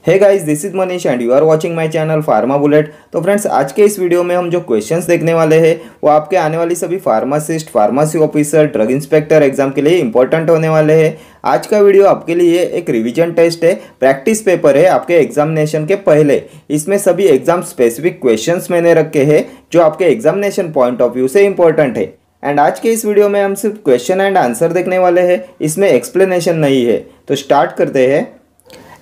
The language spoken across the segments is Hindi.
Hey guys, this is Manish and you are watching my channel pharma bullet. तो फ्रेंड्स, आज के इस वीडियो में हम जो क्वेश्चंस देखने वाले हैं वो आपके आने वाली सभी pharmacist, pharmacy officer, drug inspector exam के लिए इंपॉर्टेंट होने वाले हैं। आज का वीडियो आपके लिए एक रिवीजन टेस्ट है, प्रैक्टिस पेपर है आपके एग्जामिनेशन के पहले। इसमें सभी एग्जाम स्पेसिफिक क्वेश्चंस मैंने रखे हैं जो आपके एग्जामिनेशन पॉइंट ऑफ व्यू से इंपॉर्टेंट है। एंड आज के इस वीडियो में हम सिर्फ क्वेश्चन एंड आंसर देखने वाले हैं, इसमें एक्सप्लेनेशन नहीं है। तो स्टार्ट करते हैं।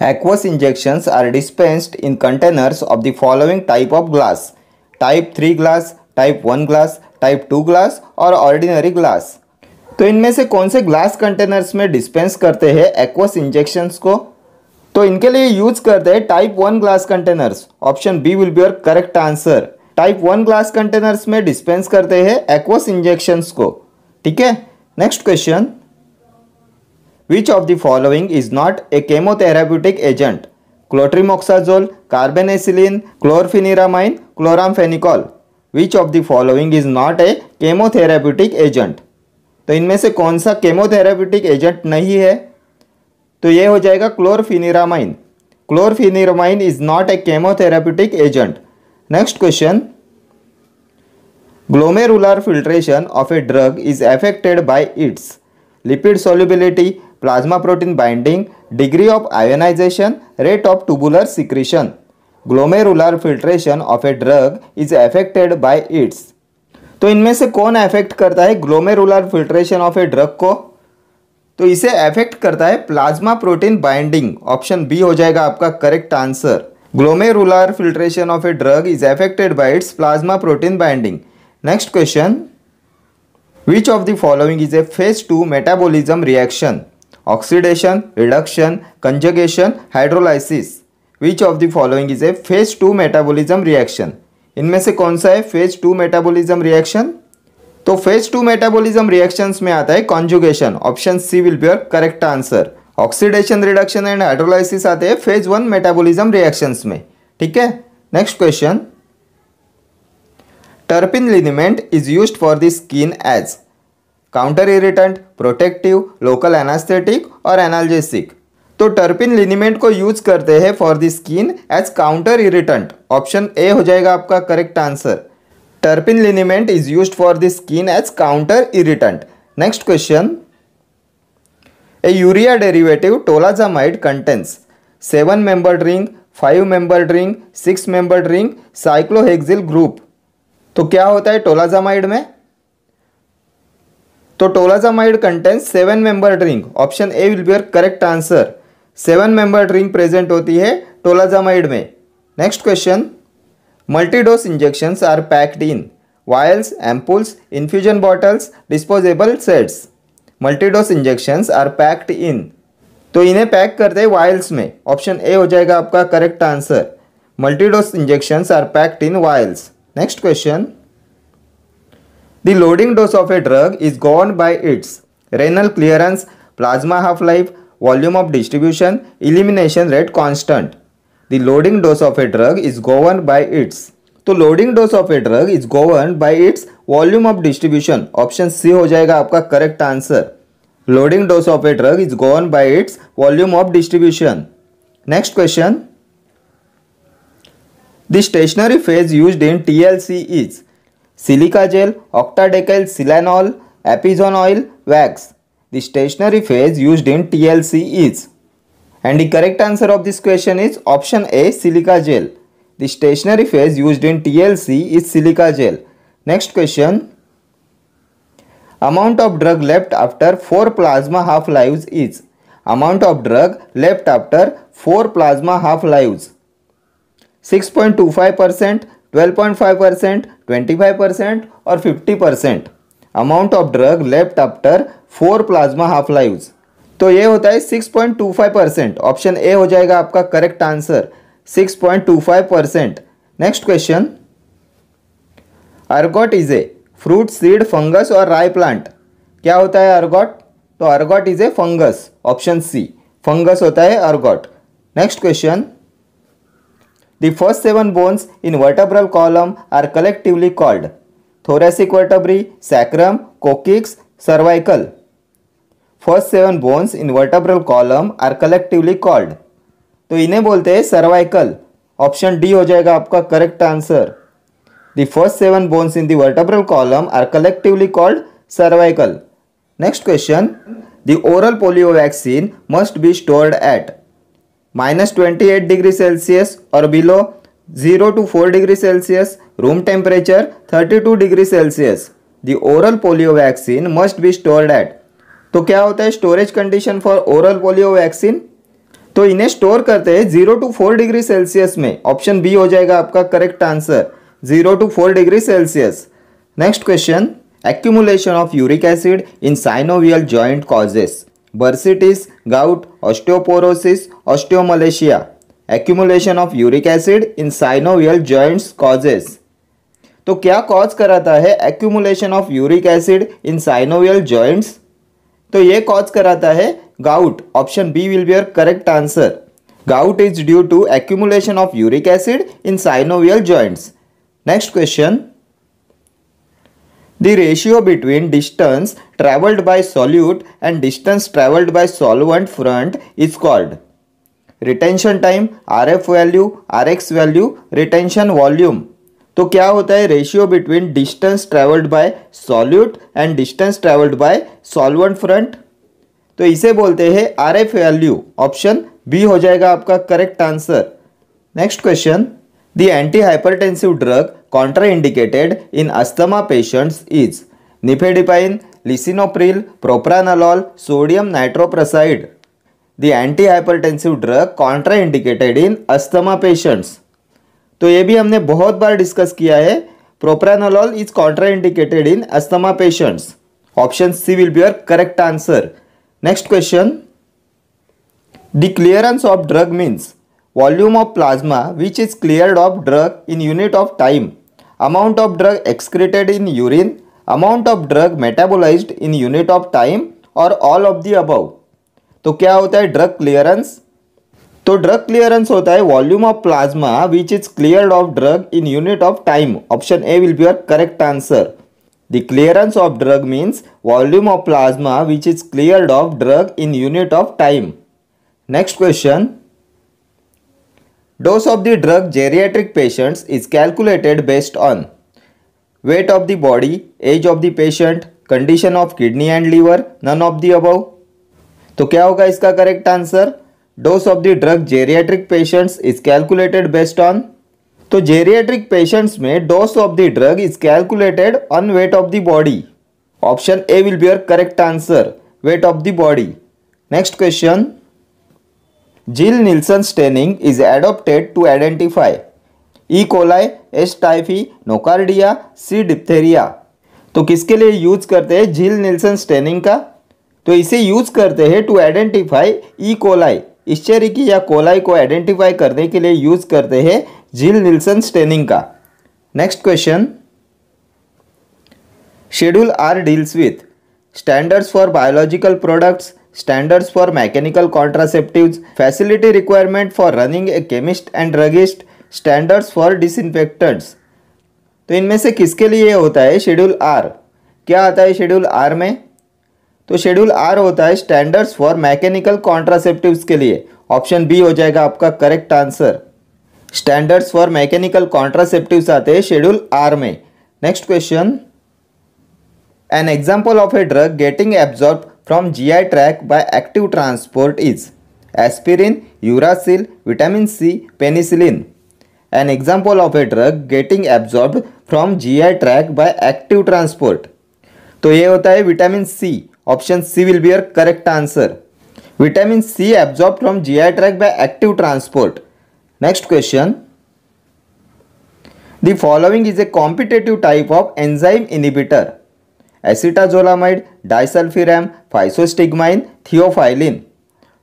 Aqueous injections are dispensed in containers of the following type of glass: type 3 glass, type 1 glass, type 2 glass और ordinary glass। तो इनमें से कौन से ग्लास कंटेनर्स में डिस्पेंस करते हैं एक्वस इंजेक्शंस को? तो इनके लिए यूज करते हैं type 1 glass containers. Option B will be your correct answer. Type 1 glass containers में डिस्पेंस करते हैं एक्वस इंजेक्शंस को। ठीक है, next question. Which of the following is not a chemotherapeutic agent? Clotrimazole, carbamazepine, chlorpheniramine, chloramphenicol. Which of the following is not a chemotherapeutic agent? तो इनमें से कौन सा केमोथेरेप्यूटिक एजेंट नहीं है? तो ये हो जाएगा chlorpheniramine. Chlorpheniramine is not a chemotherapeutic agent. Next question. Glomerular filtration of a drug is affected by its lipid solubility, plasma protein binding, degree of ionization, rate of tubular secretion. Glomerular filtration of a drug is affected by its। तो इनमें से कौन अफेक्ट करता है glomerular filtration of a drug को? तो इसे अफेक्ट करता है plasma protein binding. Option B हो जाएगा आपका correct answer. Glomerular filtration of a drug is affected by its plasma protein binding. Next question. Which of the following is a phase 2 metabolism reaction? Oxidation, reduction, conjugation, hydrolysis. Which of the following is a phase 2 metabolism reaction? इनमें से कौन सा है phase 2 metabolism reaction? तो phase 2 metabolism reactions में आता है conjugation। Option C will be your correct answer. Oxidation, reduction and hydrolysis आते हैं phase 1 metabolism reactions में। ठीक है, next question. Terpene liniment is used for the skin as counter irritant, protective, local anesthetic और analgesic। तो टर्पिन लिनिमेंट को यूज करते हैं for the skin as counter irritant. Option A हो जाएगा आपका correct answer. Turpentine liniment is used for the skin as counter irritant. Next question. A urea derivative tolazamide contains 7 membered ring, 5 membered ring, 6 membered ring, cyclohexyl group. तो क्या होता है टोलाजामाइड में? तो tolazamide contains 7 membered ring. Option A will be your correct answer. 7 membered ring present होती है टोलाजामाइड में। Next question. Multidose injections are packed in vials, ampoules, infusion bottles, disposable sets. Multidose injections are packed in. तो इन्हें पैक करते हैं वायल्स में। ऑप्शन ए हो जाएगा आपका correct answer. Multidose injections are packed in vials. Next question. The loading dose of a drug is governed by its renal clearance, plasma half-life, volume of distribution, elimination rate constant. The loading dose of a drug is governed by its। तो loading dose of a drug is governed by its volume of distribution। Option C हो जाएगा आपका correct answer. Loading dose of a drug is governed by its volume of distribution। Next question. The stationary phase used in TLC is silica gel, octadecyl silanol, epizone oil, wax। The stationary phase used in TLC is, and the correct answer of this question is option A, silica gel। The stationary phase used in TLC is silica gel। Next question. Amount of drug left after 4 plasma half-lives is amount of drug left after 4 plasma half-lives 6.25%, 12.5%, 25% और 50%। Amount of drug left after 4 plasma half lives. तो ये होता है 6.25%। ऑप्शन ए हो जाएगा आपका correct answer, 6.25%। Next question. Ergot is a fruit, seed, fungus और राई प्लांट। क्या होता है अर्गॉट? तो ergot is a fungus. Option C, fungus होता है ergot. Next question. The first 7 bones in vertebral column are collectively called thoracic vertebrae, sacrum, coccyx, cervical। First 7 bones in vertebral column are collectively called तो इन्हें बोलते हैं सर्वाइकल। ऑप्शन डी हो जाएगा आपका correct answer. The first 7 bones in the vertebral column are collectively called cervical. Next question, the oral polio vaccine must be stored at -28 degree Celsius और below 0 to 4 degree Celsius, room temperature 32 degree Celsius. The oral polio vaccine must be stored at. तो क्या होता है storage condition for oral polio vaccine? तो इन्हें स्टोर करते हैं 0 to 4 डिग्री सेल्सियस में। ऑप्शन बी हो जाएगा आपका correct answer, 0 to 4 degree Celsius. Next question, accumulation of uric acid in synovial joint causes bursitis, gout, osteoporosis, osteomalacia. Accumulation of uric acid in synovial joints causes. तो क्या कॉज कराता है accumulation of uric acid in synovial joints? तो ये कॉज कराता है gout. Option B will be your correct answer. Gout is due to accumulation of uric acid in synovial joints. Next question, the ratio between distance traveled by solute and distance traveled by solvent front is called retention time, RF value, RX value, retention volume। तो क्या होता है ratio between distance travelled by solute and distance travelled by solvent front? तो इसे बोलते हैं RF वैल्यू। ऑप्शन बी हो जाएगा आपका correct answer. Next question, the antihypertensive drug contraindicated in asthma patients is nifedipine, lisinopril, propranolol, sodium nitroprusside। The antihypertensive drug contraindicated in asthma patients। तो ये भी हमने बहुत बार डिस्कस किया है। propranolol is contraindicated in asthma patients। Option C will be your correct answer। Next question, the clearance of drug means volume of plasma which is cleared of drug in unit of time, amount of drug excreted in urine, amount of drug metabolized in unit of time, or all of the above। तो क्या होता है ड्रग क्लियरेंस? तो ड्रग क्लियरेंस होता है volume of plasma which is cleared of drug in unit of time. Option A will be your correct answer. The clearance of drug means volume of plasma which is cleared of drug in unit of time. Next question, dose of the drug geriatric patients is calculated based on weight of the body, age of the patient, condition of kidney and liver, none of the above। तो क्या होगा इसका correct answer? dose of the drug geriatric patients is calculated based on। तो geriatric patients में dose of the drug is calculated on weight of the body। Option A will be your correct answer, weight of the body। Next question, Gill-Nielsen staining is adopted to identify E. coli, S. typhi, nocardia, C. diphtheria। तो किसके लिए यूज करते हैं Gill-Nielsen staining का? तो इसे यूज करते हैं टू आइडेंटिफाई E. coli, इश्चेरिकी या कोलाई को आइडेंटिफाई करने के लिए यूज करते हैं Gill-Nielsen staining का। Next question, schedule R deals with standards for biological products, standards for mechanical contraceptives, facility requirement for running a chemist and druggist, standards for disinfectants। तो इनमें से किसके लिए होता है शेड्यूल आर? क्या आता है शेड्यूल आर में? तो शेड्यूल आर होता है स्टैंडर्ड्स फॉर मैकेनिकल कॉन्ट्रासेप्टिव्स के लिए। ऑप्शन बी हो जाएगा आपका correct answer. Standards for mechanical contraceptives आते हैं शेड्यूल आर में। Next question, an example of a drug getting absorb from GI tract by active transport is aspirin, uracil, vitamin C, penicillin। An example of a drug getting absorbed from GI tract by active transport। तो ये होता है vitamin C. Option C will be your correct answer. Vitamin C absorb from GI tract by active transport। Next question, the following is a competitive type of enzyme inhibitor, acetazolamide, disulfiram, physostigmine, theophylline.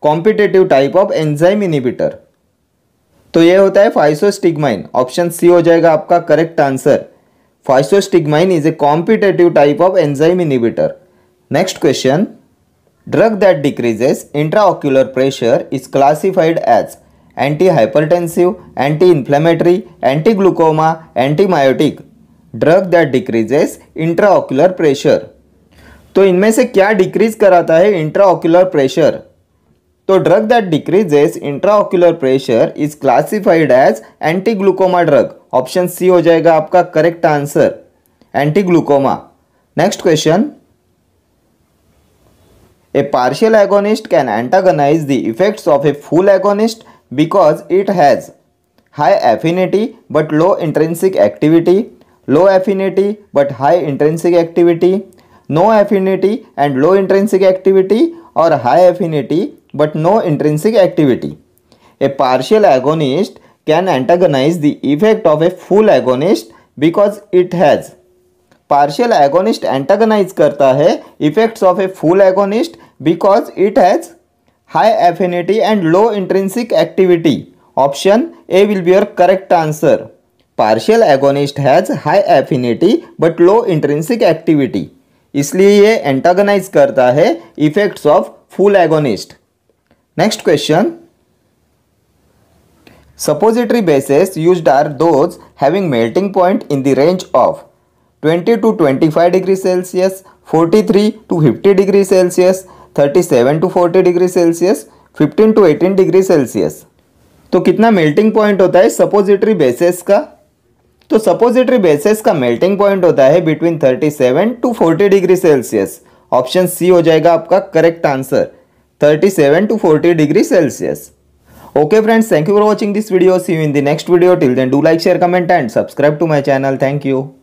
Competitive type of enzyme inhibitor. तो ये होता है फाइसोस्टिग्माइन। ऑप्शन सी हो जाएगा आपका correct answer. Physostigmine is a competitive type of enzyme inhibitor. Next question, drug that decreases intraocular pressure is classified as anti hypertensive, anti inflammatory, anti glaucoma, antimiotic. Drug that decreases intraocular pressure. तो इनमें से क्या डिक्रीज कराता है इंट्राओक्यूलर प्रेशर? तो drug that decreases intraocular pressure is classified as anti glaucoma drug. Option C हो जाएगा आपका correct answer, anti glaucoma. Next question, a partial agonist can antagonise the effects of a full agonist because it has high affinity but low intrinsic activity, low affinity but high intrinsic activity, no affinity and low intrinsic activity, और high affinity but no intrinsic activity. A partial agonist can antagonize the effect of a full agonist because it has, partial agonist antagonize करता है effects of a full agonist because it has high affinity and low intrinsic activity. Option A will be your correct answer. Partial agonist has high affinity but low intrinsic activity, इसलिए ये antagonize करता है effects of full agonist. Next question, suppository bases used are those having melting point in the range of 20 to 25 degrees Celsius, 43 to 50 degrees Celsius, 37 to 40 degrees Celsius, 15 to 18 degrees Celsius. तो कितना मेल्टिंग पॉइंट होता है सपोजिटरी बेसेस का? तो सपोजिटरी बेसेस का मेल्टिंग पॉइंट होता है between 37 to 40 degree Celsius. Option C हो जाएगा आपका correct answer, 37 to 40 degrees Celsius. Okay friends, thank you for watching this video. See you in the next video. Till then, do like, share, comment and subscribe to my channel. Thank you.